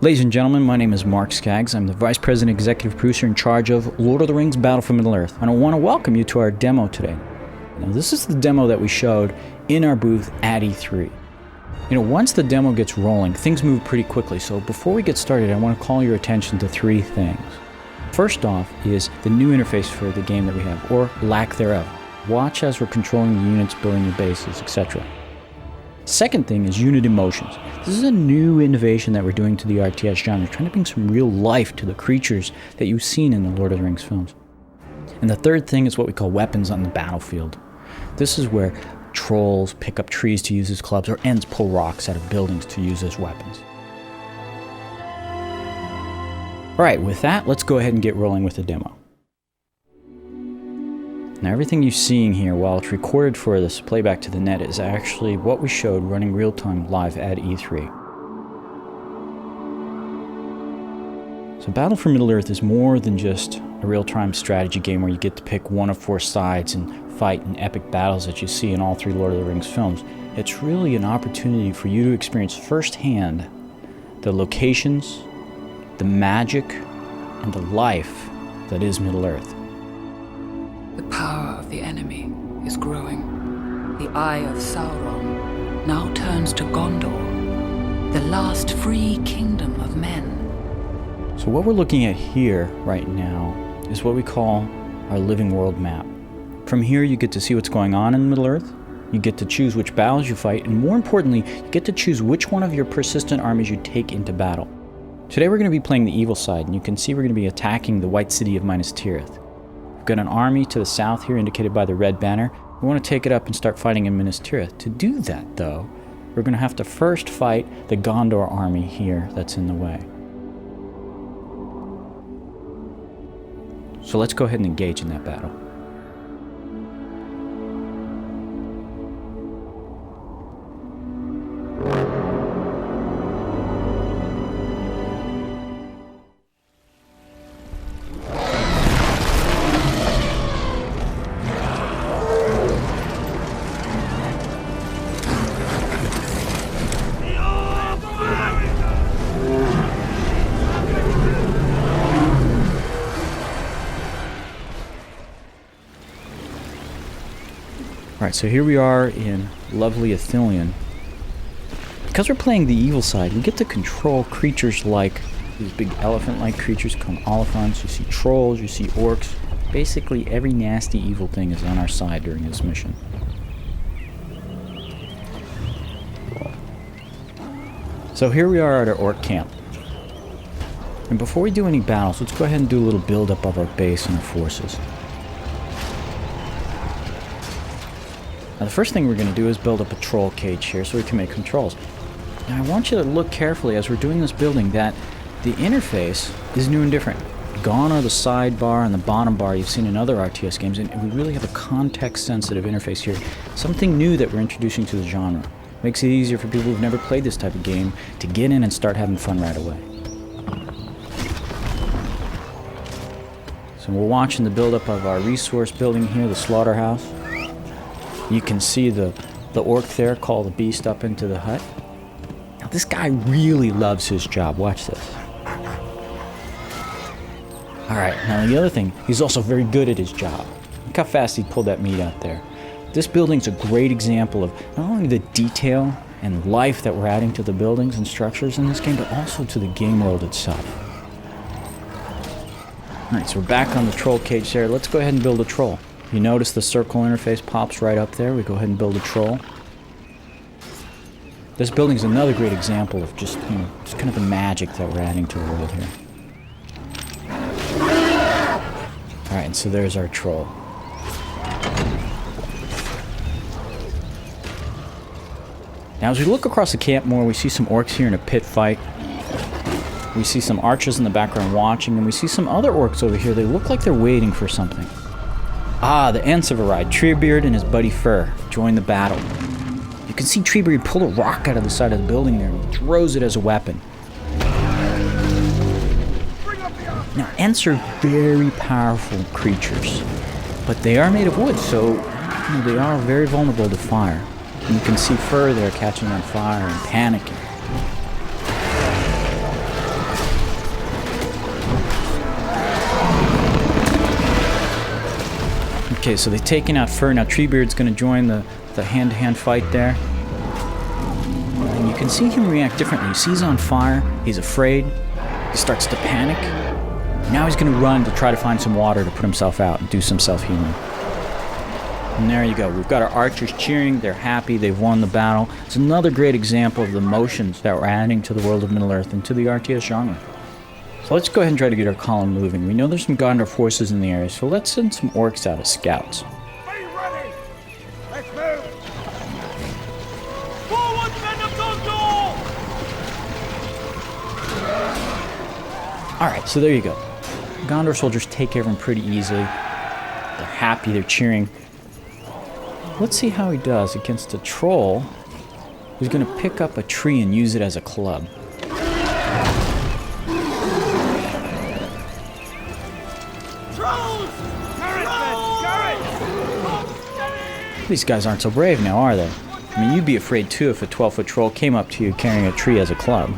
Ladies and gentlemen, my name is Mark Skaggs. I'm the Vice President Executive Producer in charge of Lord of the Rings Battle for Middle-earth, and I want to welcome you to our demo today. Now, this is the demo that we showed in our booth at E3. Once the demo gets rolling, things move pretty quickly, so before we get started, I want to call your attention to three things. First off is the new interface for the game that we have, or lack thereof. Watch as we're controlling the units, building the bases, etc. Second thing is unit emotions. This is a new innovation that we're doing to the RTS genre, trying to bring some real life to the creatures that you've seen in the Lord of the Rings films. And the third thing is what we call weapons on the battlefield. This is where trolls pick up trees to use as clubs, or Ents pull rocks out of buildings to use as weapons. Alright, with that, let's go ahead and get rolling with the demo. Now everything you're seeing here, while it's recorded for this playback to the net, is actually what we showed running real-time live at E3. So Battle for Middle-earth is more than just a real-time strategy game where you get to pick one of four sides and fight in epic battles that you see in all three Lord of the Rings films. It's really an opportunity for you to experience firsthand the locations, the magic, and the life that is Middle-earth. The power of the enemy is growing. The eye of Sauron now turns to Gondor, the last free kingdom of men. So what we're looking at here right now is what we call our living world map. From here you get to see what's going on in Middle-earth, you get to choose which battles you fight, and more importantly, you get to choose which one of your persistent armies you take into battle. Today we're going to be playing the evil side, and you can see we're going to be attacking the White City of Minas Tirith. We've got an army to the south here indicated by the red banner. We want to take it up and start fighting in Minas Tirith. To do that though, we're going to have to first fight the Gondor army here that's in the way. So let's go ahead and engage in that battle. Alright, so here we are in lovely Ithilien. Because we're playing the evil side, we get to control creatures like these big elephant-like creatures called Oliphants. You see trolls, you see orcs. Basically, every nasty evil thing is on our side during this mission. So here we are at our orc camp. And before we do any battles, let's go ahead and do a little build-up of our base and our forces. Now the first thing we're going to do is build up a troll cage here so we can make controls. Now I want you to look carefully as we're doing this building that the interface is new and different. Gone are the sidebar and the bottom bar you've seen in other RTS games, and we really have a context-sensitive interface here. Something new that we're introducing to the genre. Makes it easier for people who've never played this type of game to get in and start having fun right away. So we're watching the buildup of our resource building here, the slaughterhouse. You can see the orc there call the beast up into the hut. Now this guy really loves his job. Watch this. Alright, now the other thing, he's also very good at his job. Look how fast he pulled that meat out there. This building's a great example of not only the detail and life that we're adding to the buildings and structures in this game, but also to the game world itself. Alright, so we're back on the troll cage there. Let's go ahead and build a troll. You notice the circle interface pops right up there. We go ahead and build a troll. This building is another great example of just kind of the magic that we're adding to the world here. Alright, and so there's our troll. Now as we look across the camp more, we see some orcs here in a pit fight. We see some archers in the background watching, and we see some other orcs over here. They look like they're waiting for something. Ah, the Ents have arrived. Treebeard and his buddy Fur join the battle. You can see Treebeard pull a rock out of the side of the building there and he throws it as a weapon. Now, Ents are very powerful creatures, but they are made of wood, so they are very vulnerable to fire. And you can see Fur there catching on fire and panicking. Okay, so they've taken out Fur. Now Treebeard's going to join the hand-to-hand fight there. And you can see him react differently. He sees on fire. He's afraid. He starts to panic. Now he's going to run to try to find some water to put himself out and do some self-healing. And there you go. We've got our archers cheering. They're happy. They've won the battle. It's another great example of the motions that we're adding to the world of Middle-earth and to the RTS genre. So let's go ahead and try to get our column moving. We know there's some Gondor forces in the area, so let's send some orcs out as scouts. Be ready! Let's move! Forward, men of Gondor! Alright, so there you go. Gondor soldiers take care of him pretty easily. They're happy, they're cheering. Let's see how he does against a troll who's going to pick up a tree and use it as a club. Trolls! These guys aren't so brave now, are they? I mean, you'd be afraid too if a 12-foot troll came up to you carrying a tree as a club.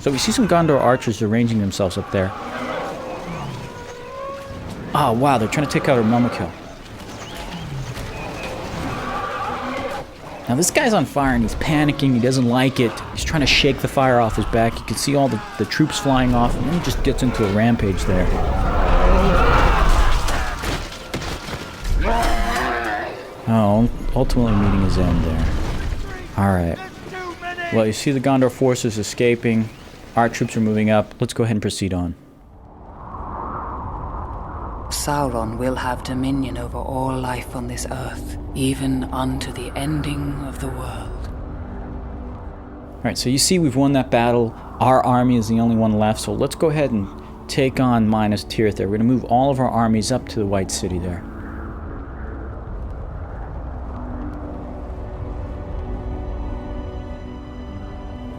So we see some Gondor archers arranging themselves up there. Oh, wow, they're trying to take out our Mumakil. Now this guy's on fire and he's panicking, he doesn't like it. He's trying to shake the fire off his back. You can see all the troops flying off, and then he just gets into a rampage there. Oh, ultimately meeting his end there. Alright. Well, you see the Gondor forces escaping. Our troops are moving up. Let's go ahead and proceed on. Sauron will have dominion over all life on this earth, even unto the ending of the world. Alright, so you see we've won that battle. Our army is the only one left, so let's go ahead and take on Minas Tirith there. We're going to move all of our armies up to the White City there.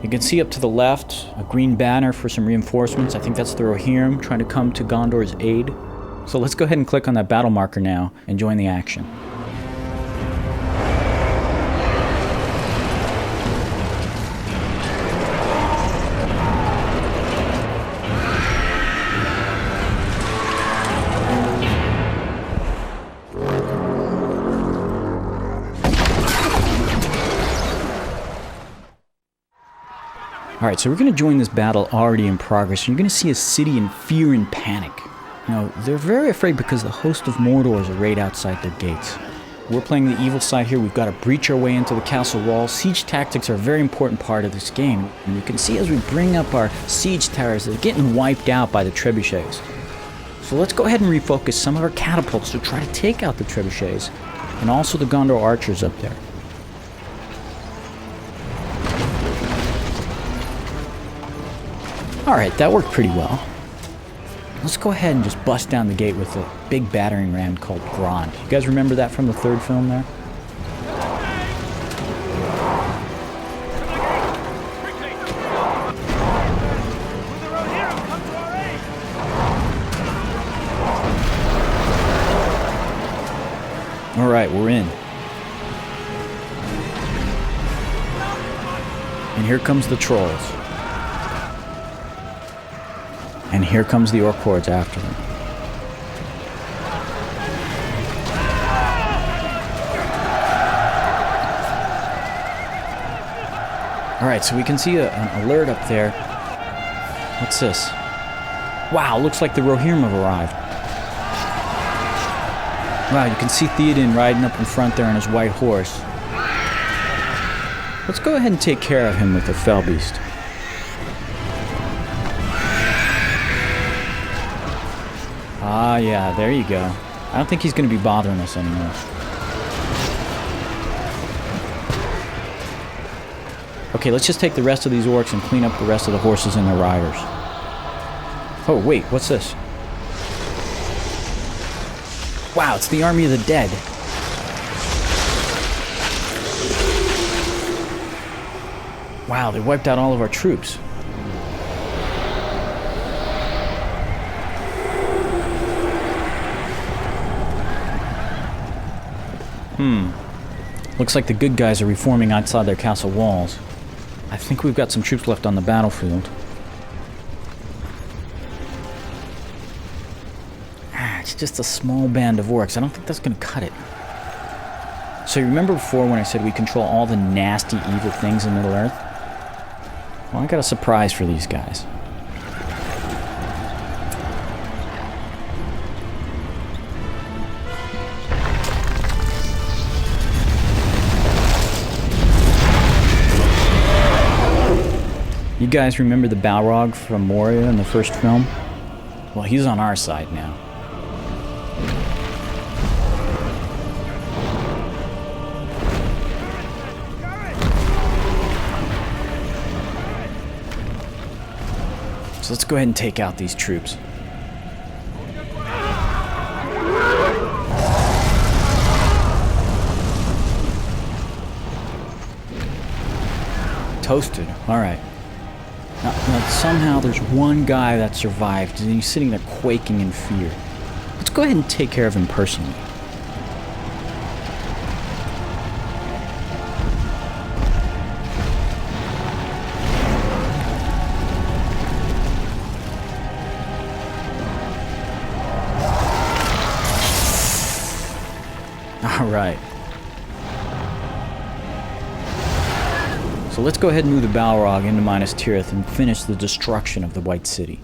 You can see up to the left a green banner for some reinforcements. I think that's the Rohirrim trying to come to Gondor's aid. So let's go ahead and click on that battle marker now and join the action. Alright, so we're going to join this battle already in progress. You're going to see a city in fear and panic. You know, they're very afraid because the host of Mordor is arrayed outside their gates. We're playing the evil side here. We've got to breach our way into the castle wall. Siege tactics are a very important part of this game. And you can see as we bring up our siege towers, they're getting wiped out by the trebuchets. So let's go ahead and refocus some of our catapults to try to take out the trebuchets and also the Gondor archers up there. Alright, that worked pretty well. Let's go ahead and just bust down the gate with a big battering ram called Grond. You guys remember that from the third film there? Alright, we're in. And here comes the trolls. And here comes the orc hordes after them. Alright, so we can see an alert up there. What's this? Wow, looks like the Rohirrim have arrived. Wow, you can see Theoden riding up in front there on his white horse. Let's go ahead and take care of him with the Fell Beast. Ah, yeah, there you go. I don't think he's going to be bothering us anymore. Okay, let's just take the rest of these orcs and clean up the rest of the horses and their riders. Oh, wait, what's this? Wow, it's the army of the dead. Wow, they wiped out all of our troops. Looks like the good guys are reforming outside their castle walls. I think we've got some troops left on the battlefield. just a small band of orcs. I don't think that's going to cut it. So you remember before when I said we control all the nasty, evil things in Middle-earth? Well, I got a surprise for these guys. You guys remember the Balrog from Moria in the first film? Well, he's on our side now. So let's go ahead and take out these troops. Toasted. All right. Now, somehow there's one guy that survived, and he's sitting there quaking in fear. Let's go ahead and take care of him personally. All right. So let's go ahead and move the Balrog into Minas Tirith and finish the destruction of the White City.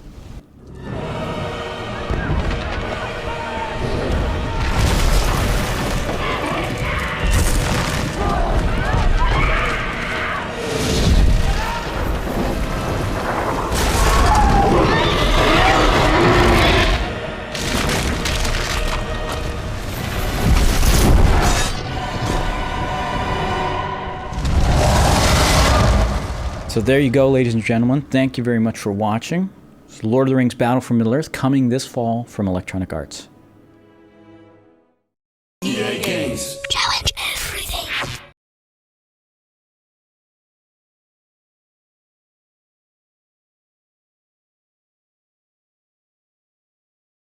So there you go, ladies and gentlemen. Thank you very much for watching. It's Lord of the Rings Battle for Middle-earth coming this fall from Electronic Arts.